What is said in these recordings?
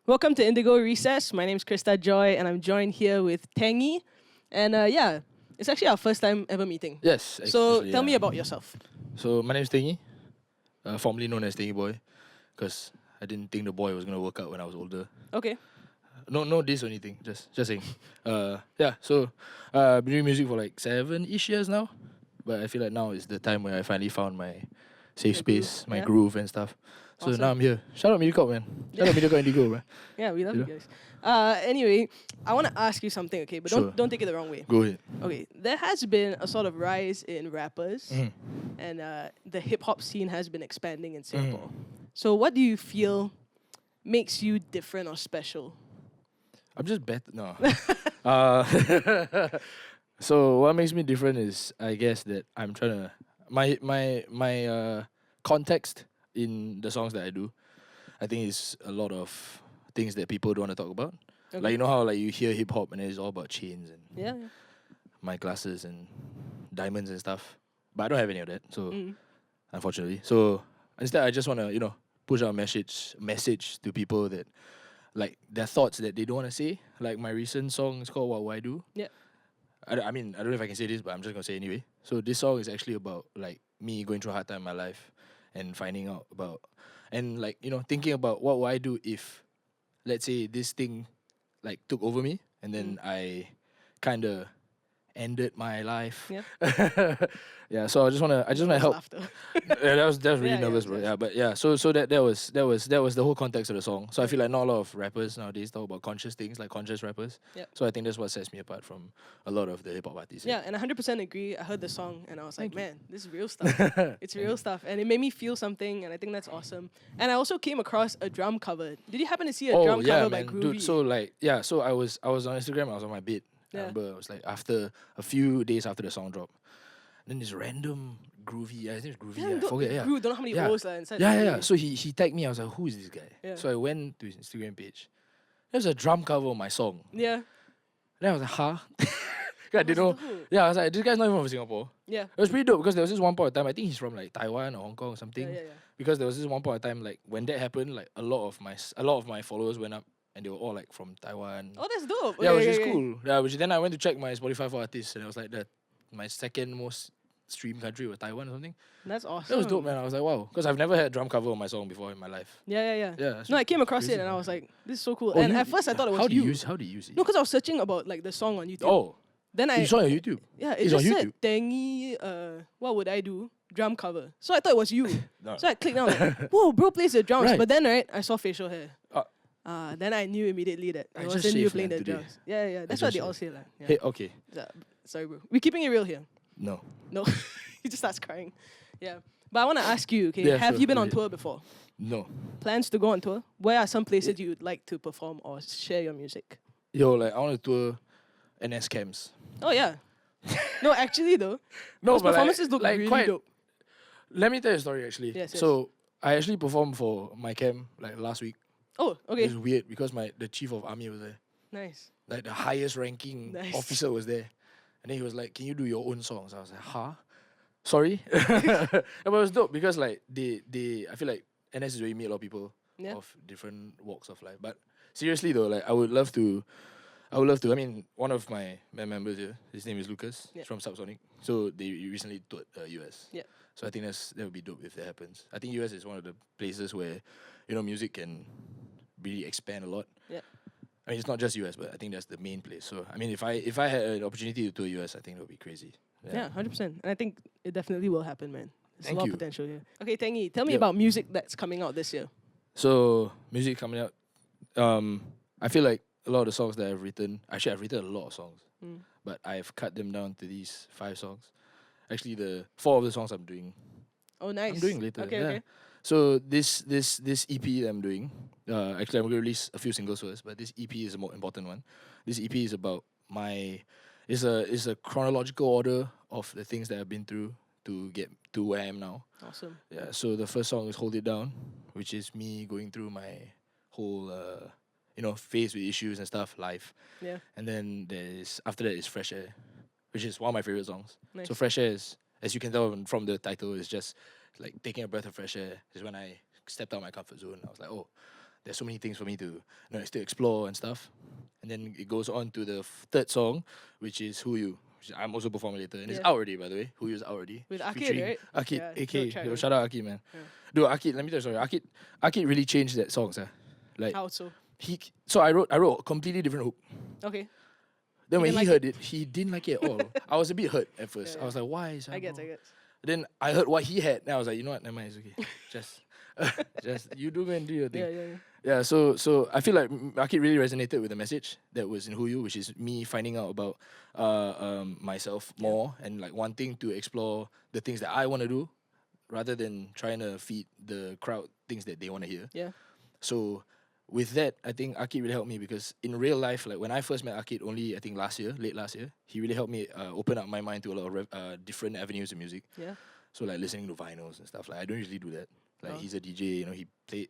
Welcome to Indigo Recess. My name's Krista Joy, and I'm joined here with Tengy. And yeah, it's actually our first time ever meeting. Yes. So Actually, tell me about yourself. So my name's Tengy, formerly known as Tengyboy, because I didn't think the boy was gonna work out when I was older. Okay. No diss or anything. Just saying. Yeah. So been doing music for like 7-ish years now, but I feel like now is the time where I finally found my safe Your space, groove, my yeah. groove and stuff. So Awesome. now I'm here. Shout out MediaCorp, man. Shout out MediaCorp Indigo, man. Yeah, we love You you know? guys. Anyway, I want to ask you something, okay? But Sure. don't take it the wrong way. Go ahead. Okay, there has been a sort of rise in rappers, Mhm. and the hip-hop scene has been expanding in Singapore. So what do you feel makes you different or special? I'm just better. No. So what makes me different is, I guess, that I'm trying to my context in the songs that I do. I think is a lot of things that people don't want to talk about. Okay. Like, you know how like you hear hip hop and it's all about chains and Yeah. my glasses and diamonds and stuff. But I don't have any of that. So Mm. unfortunately, so instead I just want to push out a message to people that like their thoughts that they don't want to say. Like my recent song is called What Will I Do? Yeah. I mean, I don't know if I can say this, but I'm just gonna say it anyway. So this song is actually about like me going through a hard time in my life and finding out about and like thinking about what would I do if, let's say, this thing like took over me and then I kind of ended my life. Yeah. Yeah. So I just wanna help. Laughter. Yeah, that was really Yeah, nervous, yeah, bro. yes. Yeah, but yeah. So that was the whole context of the song. So I feel like not a lot of rappers nowadays talk about conscious things, like conscious rappers. Yep. So I think that's what sets me apart from a lot of the hip hop artists. Yeah, and I 100% agree. I heard the song and I was like, Thank you. man, this is real stuff. It's real stuff. And it made me feel something, and I think that's awesome. And I also came across a drum cover. Did you happen to see a drum cover by Groovy? Dude. So like, yeah. So I was on Instagram. I was on my bed. Yeah. I remember it was like after a few days after the song dropped. Then this random Groovy, I think it's Groovy. I forget. Yeah. Groove, don't know how many Yeah. O's are inside. Yeah, the yeah. movie. So he tagged me. I was like, who is this guy? Yeah. So I went to his Instagram page. There's a drum cover of my song. Yeah. Then I was like, huh? I didn't know. dope. Yeah, I was like, this guy's not even from Singapore. Yeah. It was pretty dope because there was this one point in time, I think he's from like Taiwan or Hong Kong or something. Yeah. Because there was this one point in time, like when that happened, like a lot of my followers went up and they were all like from Taiwan. Oh, that's dope. Yeah, Okay, which is okay. cool. Yeah, which then I went to check my Spotify for artists and it was like that my second most streamed country was Taiwan or something. That's awesome. That was dope, man. I was like, wow, because I've never had a drum cover on my song before in my life. Yeah. Yeah. No, I came across crazy. it and I was like, this is so cool. Oh, and you- at first I thought it was how do you you. use it? No, because I was searching about like the song on YouTube. Oh, Then you saw it on YouTube. Yeah, it It's just on said YouTube. Tengy, what would I do? Drum cover. So I thought it was you. No. So I clicked on like, whoa, bro plays the drums. Right. But then I saw facial hair. Uh, Then I knew immediately that I it just wasn't you shaved, playing man, the today. drums. Yeah. That's I what just they all say. Like, yeah. Hey, okay. Sorry, bro. We're keeping it real here. No. No, he just starts crying. Yeah. But I want to ask you, okay, Yeah, have sure, you been go on ahead. tour before? No. Plans to go on tour? Where are some places you would like to perform or share your music? Yo, like I want to tour NS camps. Oh, yeah. No, actually, though. No, those but performances look like really quite, dope. Let me tell you a story actually. Yes. So I actually performed for my camp like last week. Oh, It okay. was weird because the chief of army was there. Nice. Like the highest ranking Nice. officer was there. And then he was like, can you do your own songs? I was like, huh? Sorry? But it was dope because like I feel like NS is where you meet a lot of people Yeah. of different walks of life. But seriously though, like I would love to, I mean, one of my band members here, his name is Lucas. Yeah. He's from Subsonic. So they recently toured US. Yeah. So I think that would be dope if that happens. I think US is one of the places where, music can really expand a lot. Yeah. I mean, it's not just US, but I think that's the main place. So I mean, if I had an opportunity to tour US, I think that would be crazy. Yeah, 100%. And I think it definitely will happen, man. There's Thank a lot you. of potential here. Okay, Tengy, tell me Yeah. about music that's coming out this year. So music coming out. I feel like a lot of the songs that I've written. Actually, I've written a lot of songs, Mm. but I've cut them down to these 5 songs. Actually, the 4 of the songs I'm doing. Oh, nice. I'm doing later. Okay, yeah. okay. So this EP that I'm doing. Actually, I'm going to release a few singles first, but this EP is the more important one. This EP is about It's a chronological order of the things that I've been through to get to where I am now. Awesome. Yeah. So the first song is "Hold It Down," which is me going through my whole phase with issues and stuff, life. Yeah. And then after that is "Fresh Air," which is one of my favorite songs. Nice. So "Fresh Air" is, as you can tell from the title, is just like taking a breath of fresh air. Is when I stepped out of my comfort zone. I was like, oh, there's so many things for me to still explore and stuff. And then it goes on to the third song, which is Who You. Which I'm also performing later, and it's Yeah. out already, by the way. Who You is out already. With Akid, Featuring right? Akid, Yeah, AK. dope track, Yo, right? shout out Akid, man. Yeah. Dude, Akid, let me tell you a story. Akid really changed that song, sir. Like How so? so I wrote a completely different hook. Okay. Then He when didn't he like heard it, he didn't like it at all. I was a bit hurt at first. Yeah, I was like, why? Sir, I get. bro? Then I heard what he had, and I was like, you know what? Never mind, it's okay. just you do go and do your thing. Yeah. Yeah, so I feel like Akid really resonated with the message that was in Who You, which is me finding out about myself more and like wanting to explore the things that I want to do rather than trying to feed the crowd things that they want to hear. Yeah. So with that, I think Akid really helped me because in real life, like when I first met Akid only, I think late last year, he really helped me open up my mind to a lot of different avenues of music. Yeah. So like listening to vinyls and stuff. Like I don't usually do that. Like Oh. he's a DJ,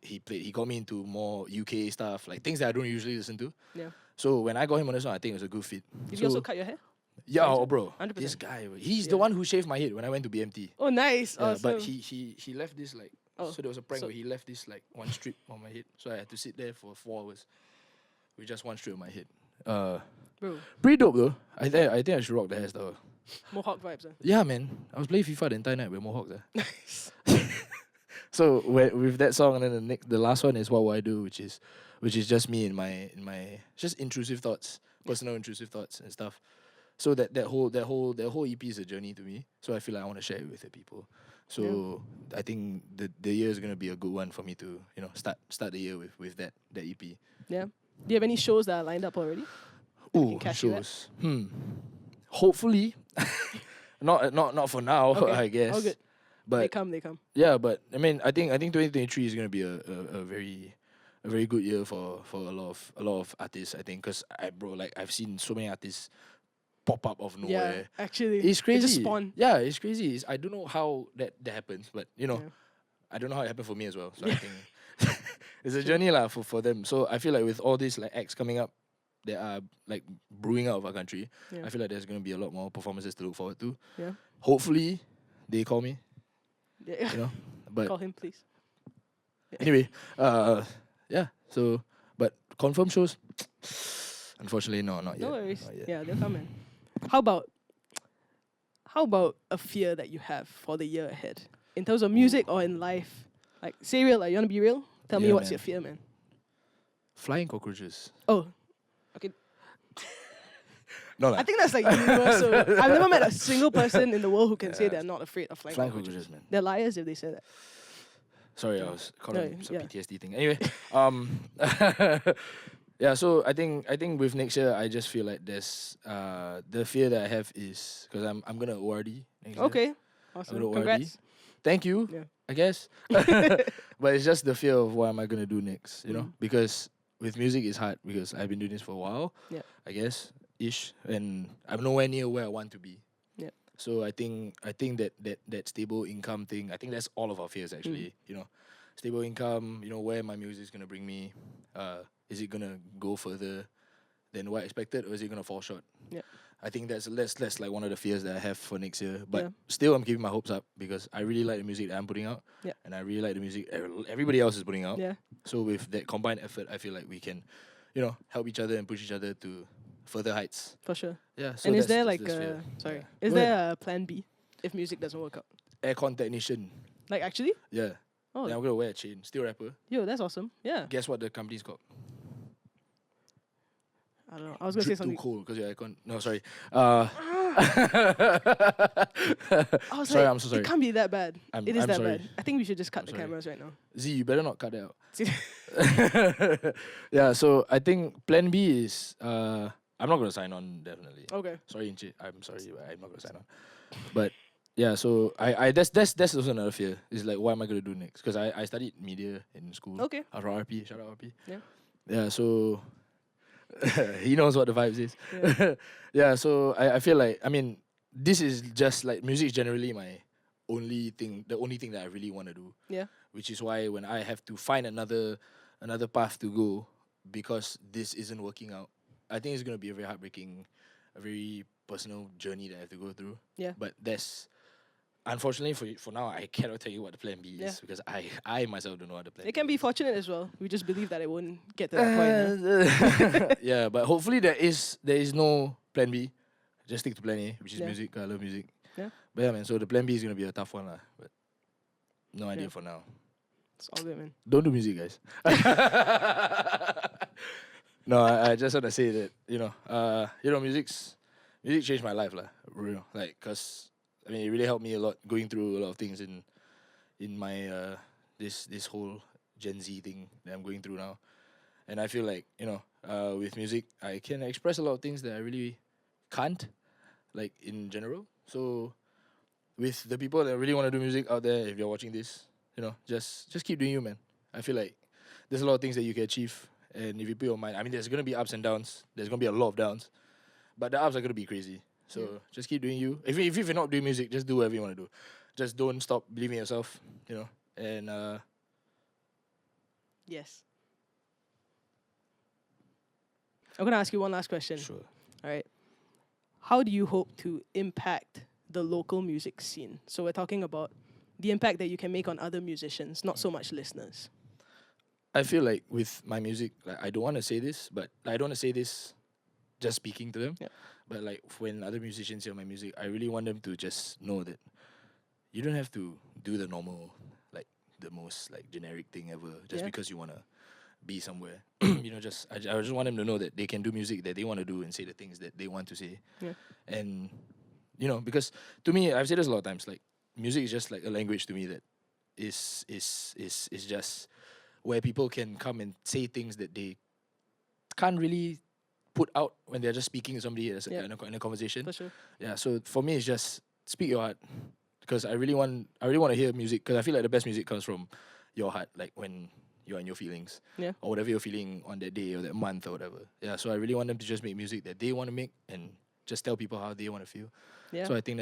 he got me into more UK stuff, like things that I don't usually listen to. Yeah. So when I got him on this one, I think it was a good fit. Did So, you also cut your hair? yeah, Right, oh, bro, 100%. this guy, he's Yeah. the one who shaved my head when I went to BMT. Oh, nice. Yeah, Awesome. but he left this like Oh, so there was a prank so- where he left this like one strip on my head, so I had to sit there for 4 hours with just one strip on my head. Bro, Pretty dope though. I think I should rock the hairstyle. Mohawk vibes. Yeah, man. I was playing FIFA the entire night with Mohawks. Nice. So with that song, and then the last one is What Will I Do, which is just me in my just intrusive thoughts, personal intrusive thoughts and stuff. So that whole EP is a journey to me. So I feel like I want to share it with the people. So I think the year is gonna be a good one for me to start the year with that EP. Yeah. Do you have any shows that are lined up already? we Ooh, can catch you at? shows. Hopefully, not for now. Okay. I guess. All good. But They come. yeah, but I mean, I think 2023 is gonna be a very good year for a lot of artists. I think because I've seen so many artists pop up of Yeah, nowhere. actually. It's crazy. It just spawned. Yeah, it's crazy. I don't know how that happens, but Yeah. I don't know how it happened for me as well. So I think it's a journey lah for them. So I feel like with all these like acts coming up that are like brewing out of our country, Yeah. I feel like there's gonna be a lot more performances to look forward to. Yeah. Hopefully, they call me. Yeah. But Call him, please. anyway, yeah. So, but confirmed shows, unfortunately, no, not yet. No worries. Not yet. Yeah, they'll come in. How about a fear that you have for the year ahead? In terms of music or in life? Like, say real, like, you wanna be real? Tell me Yeah, what's man. your fear, man. Flying cockroaches. Oh. Okay. No, I think that's like universal. I've never met a single person in the world who can say Yeah. they're not afraid of flying flying cockroaches. cockroaches, man. They're liars if they say that. Sorry, I was caught No, on some yeah. PTSD thing. Anyway, yeah. So I think with next year, I just feel like there's the fear that I have is because I'm gonna ORD next year. Okay. I'm Awesome. gonna ORD. Congrats. Thank you. Yeah. I guess. But it's just the fear of what am I gonna do next, Mm. Because with music it's hard because I've been doing this for a while. Yeah. I guess ish, and I'm nowhere near where I want to be. Yeah. So I think that stable income thing. I think that's all of our fears actually. Stable income. Where my music is gonna bring me. Is it gonna go further than what I expected, or is it gonna fall short? Yeah. I think that's like one of the fears that I have for next year. But Yeah. still, I'm keeping my hopes up because I really like the music that I'm putting out. Yeah. And I really like the music everybody else is putting out. Yeah. So with that combined effort, I feel like we can, help each other and push each other to further heights. For sure. Yeah. So And is that's- there that's like the fear. sorry. Yeah. Is Go ahead. there a plan B if music doesn't work out? Aircon technician? Like actually? Yeah. Oh, Then I'm gonna wear a chain. Still rapper. yo, that's awesome. Yeah. Guess what the company's called? I don't know. I was gonna say Drip Too something. Cool because you're aircon. No, sorry. I was Sorry, like, I'm so sorry. It can't be that bad. I'm It is that sorry. bad. I think we should just cut I'm the sorry. cameras right now. Z, you better not cut that out. Yeah, so I think plan B is I'm not gonna sign on definitely. Okay. Sorry, Inchi. I'm sorry, but I'm not gonna sign on. But yeah, so I that's also another fear. Is like what am I gonna do next? Because I studied media in school. Okay. After RP, shout out RP. Yeah. Yeah, so he knows what the vibes is. Yeah. Yeah, so I feel like this is just like music is generally my only thing, the only thing that I really want to do. Yeah. Which is why when I have to find another path to go because this isn't working out, I think it's gonna be a very heartbreaking, a very personal journey that I have to go through. Yeah. But unfortunately for now, I cannot tell you what the plan B is Yeah. because I myself don't know what the plan. It can be fortunate as well. We just believe that it won't get to that point. Huh? Yeah, but hopefully there is no plan B. Just stick to plan A, which is Yeah. music. I love music. Yeah. But yeah, man. So the plan B is gonna be a tough one, lah. But no idea Yeah. for now. It's all good, man. Don't do music, guys. No, I just want to say that music changed my life, lah. Real, like, cause I mean, it really helped me a lot going through a lot of things in my this whole Gen Z thing that I'm going through now, and I feel like with music I can express a lot of things that I really can't, like in general. So with the people that really want to do music out there, if you're watching this, just keep doing you, man. I feel like there's a lot of things that you can achieve, and if you put your mind, I mean, there's gonna be ups and downs. There's gonna be a lot of downs, but the ups are gonna be crazy. So just keep doing you. If you're not doing music, just do whatever you want to do. Just don't stop believing in yourself, and Yes. I'm gonna ask you one last question. sure. All right. How do you hope to impact the local music scene? So we're talking about the impact that you can make on other musicians, not so much listeners. I feel like with my music, like I don't want to say this, but I don't want to say this just speaking to them. Yeah. But like when other musicians hear my music, I really want them to just know that you don't have to do the normal, like the most like generic thing ever just Yeah. because you want to be somewhere. I just want them to know that they can do music that they want to do and say the things that they want to say. Yeah. And because to me, I've said this a lot of times, like music is just like a language to me that is just where people can come and say things that they can't really put out when they're just speaking to somebody in a conversation. For sure. Yeah, so for me, it's just speak your heart, because I really want to hear music, because I feel like the best music comes from your heart, like when you're in your feelings, Yeah. or whatever you're feeling on that day or that month or whatever. Yeah, so I really want them to just make music that they want to make and just tell people how they want to feel. Yeah. So I think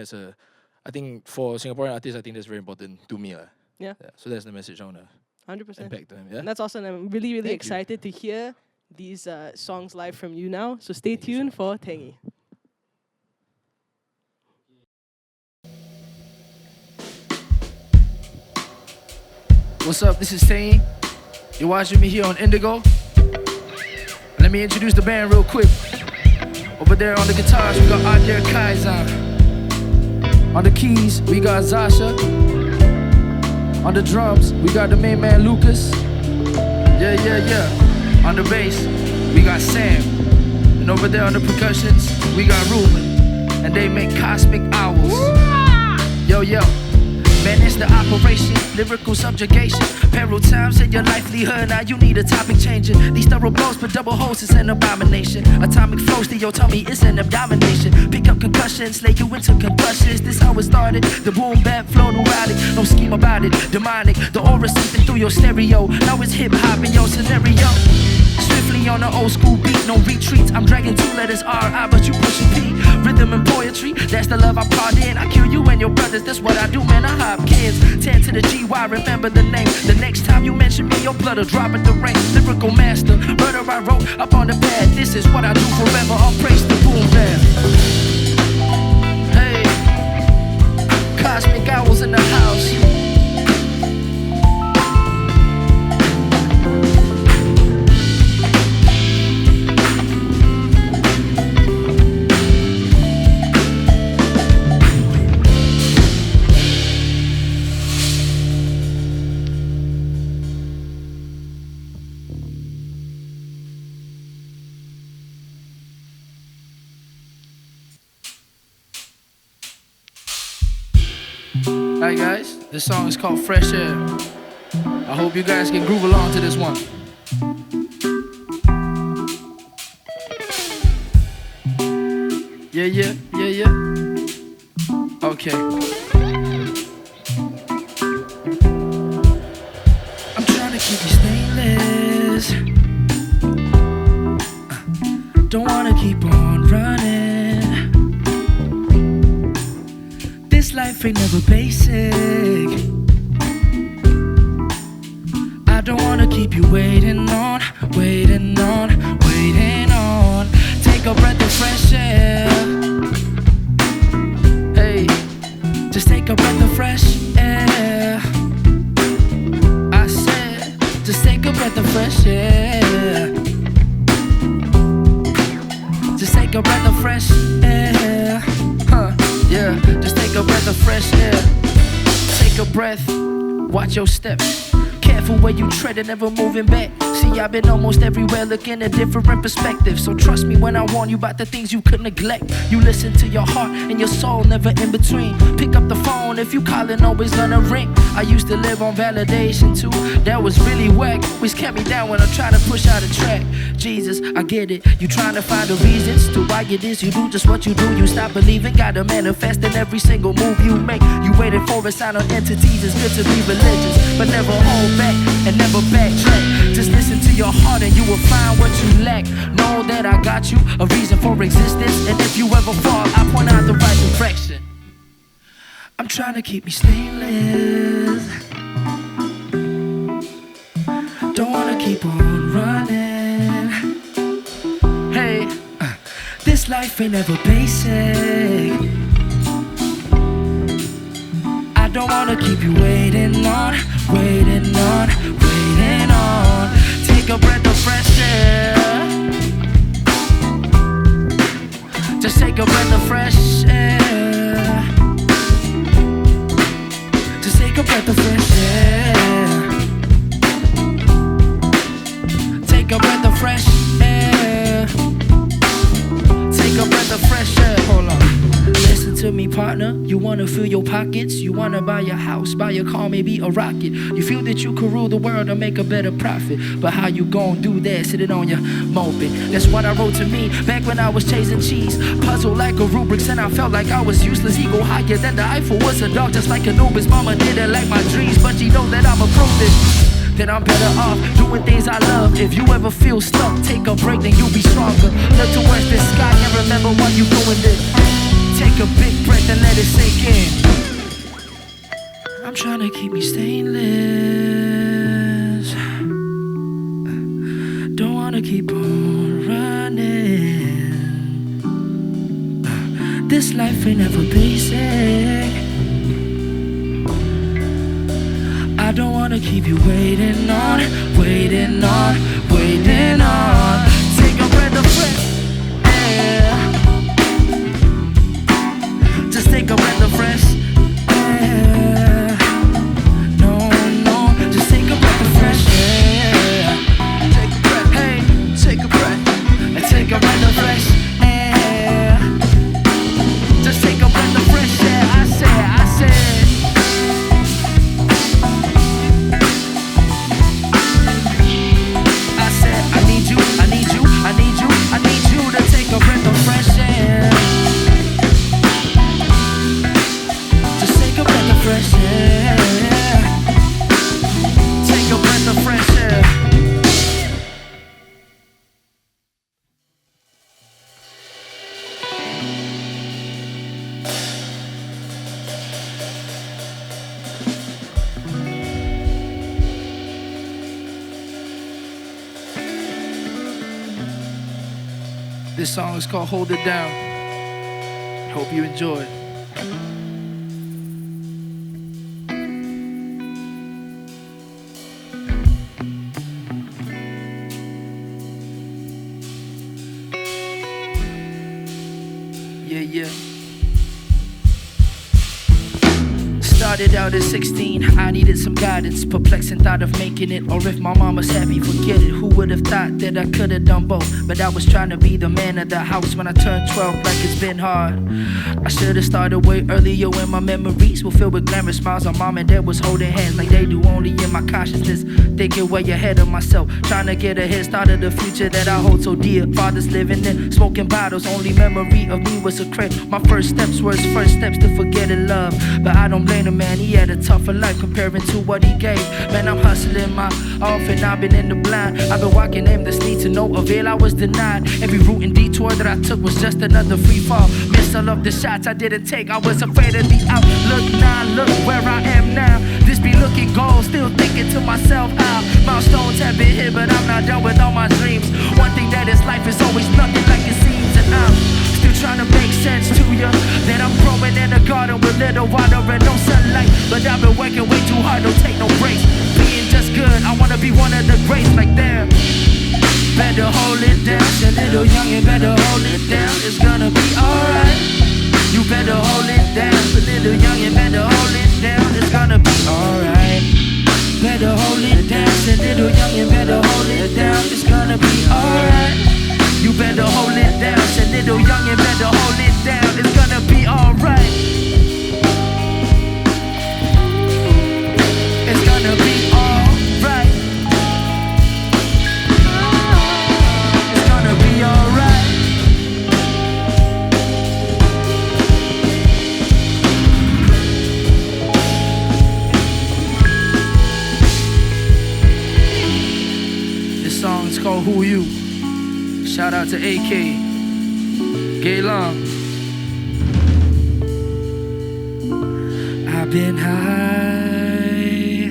for Singaporean artists, I think that's very important to me. Yeah. So that's the message I want to 100%. impact them. Yeah. And that's awesome. I'm really, really Thank you. excited to hear these songs live from you now. So stay Thank you so tuned much. for Tengy. What's up? This is Tengy. You're watching me here on Indiego. Let me introduce the band real quick. Over there on the guitars, we got Adair Kaizan. On the keys, we got Zasha. On the drums, we got the main man Lucas. Yeah. On the bass, we got Sam. And over there on the percussions, we got Ruben. And they make cosmic owls. Yo. Man, it's the operation, lyrical subjugation. Peril times in your livelihood, now you need a topic changing. These thorough blows put double holes, it's an abomination. Atomic flows to your tummy, it's an abomination. Pick up concussions, lay you into concussions. This how it started, the boom bap flow neurotic. No scheme about it, demonic. The aura seeping through your stereo. Now it's hip-hop in your scenario. Swiftly on an old school beat, no retreats. I'm dragging 2 letters R-I, but you pushing P. Rhythm and poetry, that's the love I part in. I kill you and your brothers, that's what I do, man. I hop kids. 10 to the G-Y, remember the name. The next time you mention me, your blood will drop at the rain. Lyrical master, murder I wrote up on the pad. This is what I do forever, I'll praise the boom bap. Hey, cosmic owls in the house. Alright guys, this song is called Fresh Air. I hope you guys can groove along to this one. Yeah. Okay. I'm trying to keep you stainless. Don't wanna keep on running. This life ain't never basic. I don't wanna keep you waiting on. Take a breath of fresh air. Hey, just take take a breath of fresh air. I said, just take a breath of fresh air. Just take a breath of fresh air. Yeah, just take a breath of fresh air. Take a breath, watch your steps. Careful where you tread and never moving back. See, I've been almost everywhere looking at different perspectives. So trust me when I warn you about the things you could neglect. You listen to your heart and your soul, never in between. Pick up the phone if you callin', always gonna ring. I used to live on validation too. That was really whack. Always kept me down when I'm trying to push out a track. Jesus, I get it. You trying to find the reasons to why it is you do just what you do. You stop believing, gotta manifest in every single move you make. You waiting for a sign on entities. It's good to be religious, but never hold back and never backtrack. Just listen to your heart and you will find what you lack. Know that I got you, a reason for existence. And if you ever fall, I point out the right direction. I'm trying to keep me stainless. Don't wanna keep on running. Hey, this life ain't ever basic. I don't wanna keep you waiting on, waiting on, waiting on. Take a breath of fresh air. Just take a breath of fresh air. Just take a breath of fresh air. Take a breath of fresh air. Take a breath of fresh air. Hold on. Listen to me, partner. You wanna fill your pockets. You wanna buy a house, buy a car, maybe a rocket. You feel that you could rule the world and make a better profit. But how you gon' do that? Sitting on your moped. That's what I wrote to me back when I was chasing cheese. Puzzle like a rubrics and I felt like I was useless. Ego higher than the Eiffel was a dog, just like Anubis. Mama didn't like my dreams, but she know that I'm a protege. Then I'm better off doing things I love. If you ever feel stuck, take a break, then you'll be stronger. Look towards the sky and remember why you doing this. Take a big breath and let it sink in. I'm trying to keep me stainless. Don't wanna keep on running. This life ain't ever basic. I don't wanna keep you waiting on, waiting on, waiting on. Take a breath of fresh air. Just take a breath of fresh air. No, no, just take a breath of fresh air. Take a breath, hey, take a breath. Take a breath of fresh air. Just take a breath of fresh air. I said. I need you to take a breath of fresh air. Just take a breath of fresh air. Take a breath of fresh air. This song is called Hold It Down. Hope you enjoy it. Yeah. Started out at 16, I needed some guidance. Perplexing thought of making it, or if my mama's happy, forget it. Who would have thought that I could have done both? But I was trying to be the man of the house when I turned 12, like it's been hard. I should have started way earlier when my memories were filled with glamorous smiles. My mom and dad was holding hands like they do only in my consciousness. Thinking way ahead of myself, trying to get a head start of the future that I hold so dear. Fathers living in smoking bottles, only memory of me was a crib. My first steps were his first steps to forgetting love. But I don't blame him, man, he had a tougher life comparing to what he gave. Man, I'm hustling my off and I've been in the blind. I've been walking aimlessly to no avail, I was denied. Every route and detour that I took was just another free fall. Missed all of the shots I didn't take, I was afraid of the outlook. Now look where I am now. This be looking gold, still thinking to myself how milestones have been hit, but I'm not done with all my dreams. One thing that is life is always nothing like it seems, and I'm still trying to make sense to you that I'm growing in a garden with little water and no sunlight. But I've been working way too hard, don't take no breaks. Being just good, I wanna be one of the greats like them. Better hold it down, the little youngin', better hold it down. It's gonna be alright. You better hold it down, the little youngin', better hold it down. It's gonna be alright. Better hold it down, the little youngin', better hold it down. It's gonna be alright. You better hold it down, the little youngin', better hold it down. It's gonna be alright. It's gonna be alright. It's gonna be alright. This song is called Who You. Shout out to AK, Gay Long. I've been high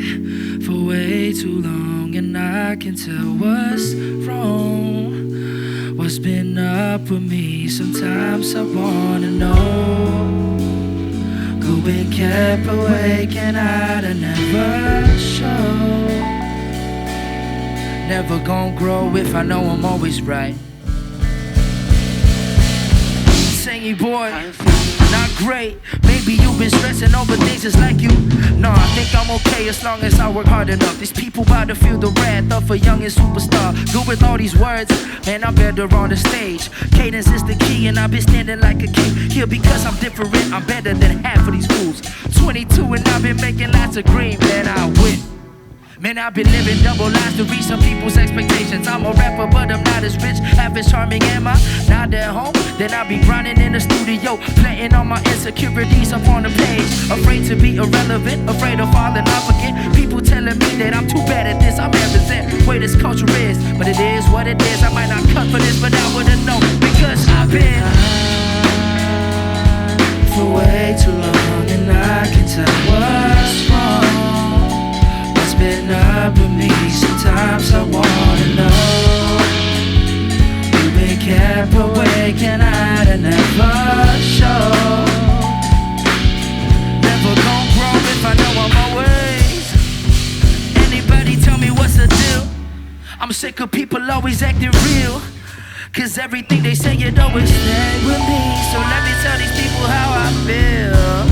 for way too long, and I can tell what's wrong. What's been up with me? Sometimes I wanna know. Going kept awake and I'd never show. Never gon' grow if I know I'm always right. Tengyboy, not great. Maybe you've been stressing over things just like you. No, I think I'm okay as long as I work hard enough. These people bout to feel the wrath of a youngin' superstar. Good with all these words, man, I'm better on the stage. Cadence is the key and I've been standing like a king. Here because I'm different, I'm better than half of these fools. 22 and I've been making lots of green, man, I win. Man, I've been living double lives to reach some people's expectations. I'm a rapper, but I'm not as rich, half as charming. Am I not at home? Then I'll be grinding in the studio, planting all my insecurities up on the page. Afraid to be irrelevant, afraid of falling off again. People telling me that I'm too bad at this, I'm represent where this culture is. But it is what it is, I might not cut for this, but I would've known. Because I've been for way too long, and I can tell what's wrong. Been up with me, sometimes I wanna know. You've been kept awake and I'd never show. Never gon' grow if I know I'm always. Anybody tell me what's the deal? I'm sick of people always acting real, cause everything they say it always stay with me. So let me tell these people how I feel.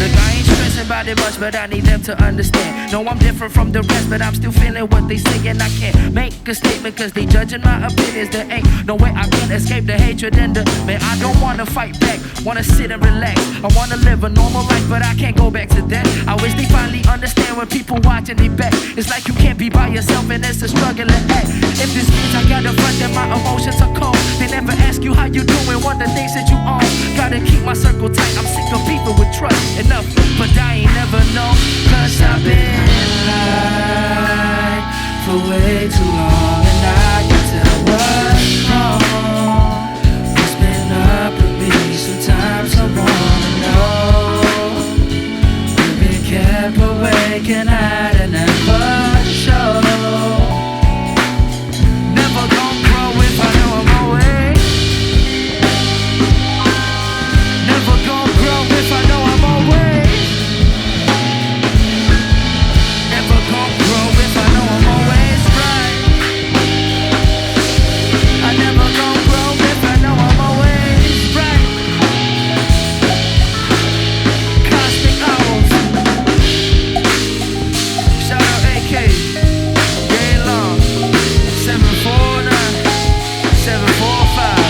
Look, I ain't stressing about it much, but I need them to understand. No, I'm different from the rest, but I'm still feeling what they say. And I can't make a statement cause they judging my opinions. There ain't no way I can escape the hatred and the man, I don't wanna fight back, wanna sit and relax. I wanna live a normal life, but I can't go back to that. I wish they finally understand when people watching they back. It's like you can't be by yourself and it's a struggle to act. If this means I gotta front that my emotions are cold, they never ask you how you doing, what the things that you own. Gotta keep my circle tight, I'm sick of people with trust. Enough, but I ain't never know. Cause I've been high for way too long, and I can tell what's wrong. What's been up with me? Sometimes I wanna know. You've been kept awake and I'd never show. Never gon' grow if I know I'm always. Never gon' grow if I know I'm always. Never gon' grow if I know I'm always right. I never gon' grow if I know I'm always right. Cosmic owls. Shout out AK, Gay Long, 749, 745.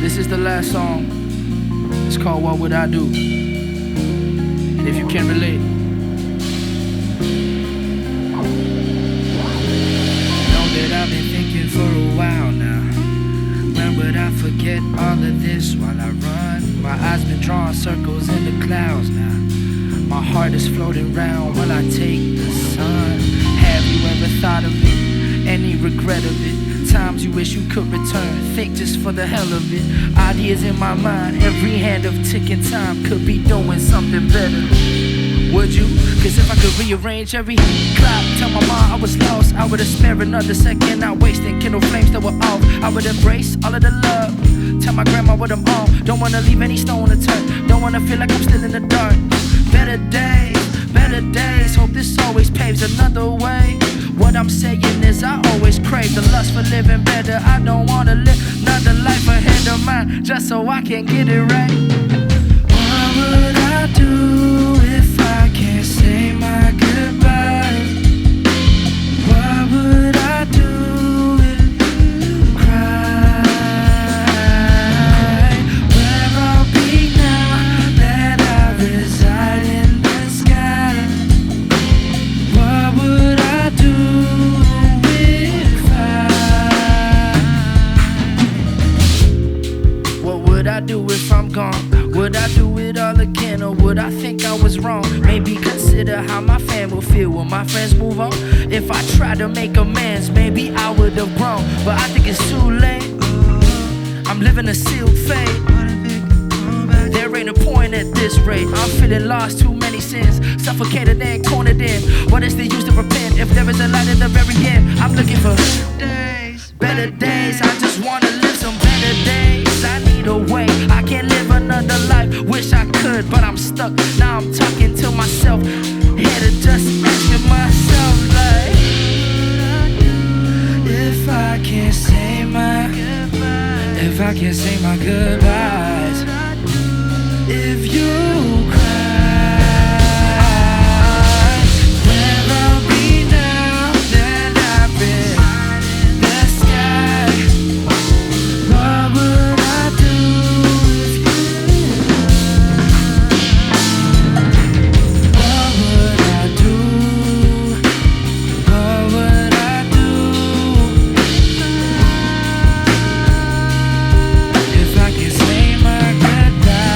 This is the last song. It's called What Would I Do? And if you can relate, know that I've been thinking for a while now. When would I forget all of this while I run? My eyes been drawing circles in the clouds now. My heart is floating round while I take the sun. Have you ever thought of it? Any regret of it? times you wish you could return. Think just for the hell of it. Ideas in my mind, every hand of ticking time could be doing something better. Would you? Cause if I could rearrange every clock, tell my mom I was lost, I would've spared another second, not wasting, kindle flames that were off. I would embrace all of the love, tell my grandma what I'm on. Don't wanna leave any stone unturned, don't wanna feel like I'm still in the dark. Better days, hope this always paves another way. What I'm saying is I always crave the lust for living better. I don't wanna live another life ahead of mine, just so I can get it right. What would I do if I can't say my goodbyes? What would I do if you cry? Where I'll be now that I reside in the sky. What would I do if I? What would I do if I'm gone? Would I do it all again, or would I think I was wrong? Maybe consider how my fam will feel when my friends move on. If I try to make amends, maybe I would have grown, but I think it's too late. I'm living a sealed fate. There ain't a point at this rate. I'm feeling lost, too many sins, suffocated and cornered in. What is the use to repent if there is a light at the very end? I'm looking for better days. I just wanna live some better days. I need a way, I can't live another life. Wish I could, but I'm stuck. Now I'm talking to myself, headed just asking myself like, if I can't say my goodbyes, if I can't say my goodbyes, if you cry, where I'll be now that I've been in the sky. What would I do if you? What would I do? What would I do if I can say my goodbye?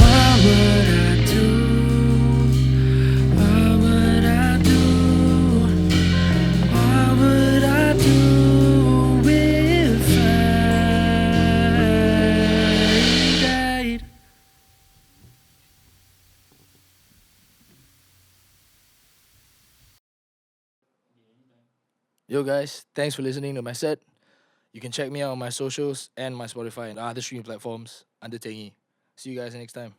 What would I do? What would I do? What would I do if I died? Yo guys, thanks for listening to my set. You can check me out on my socials and my Spotify and other streaming platforms under Tengy. See you guys next time.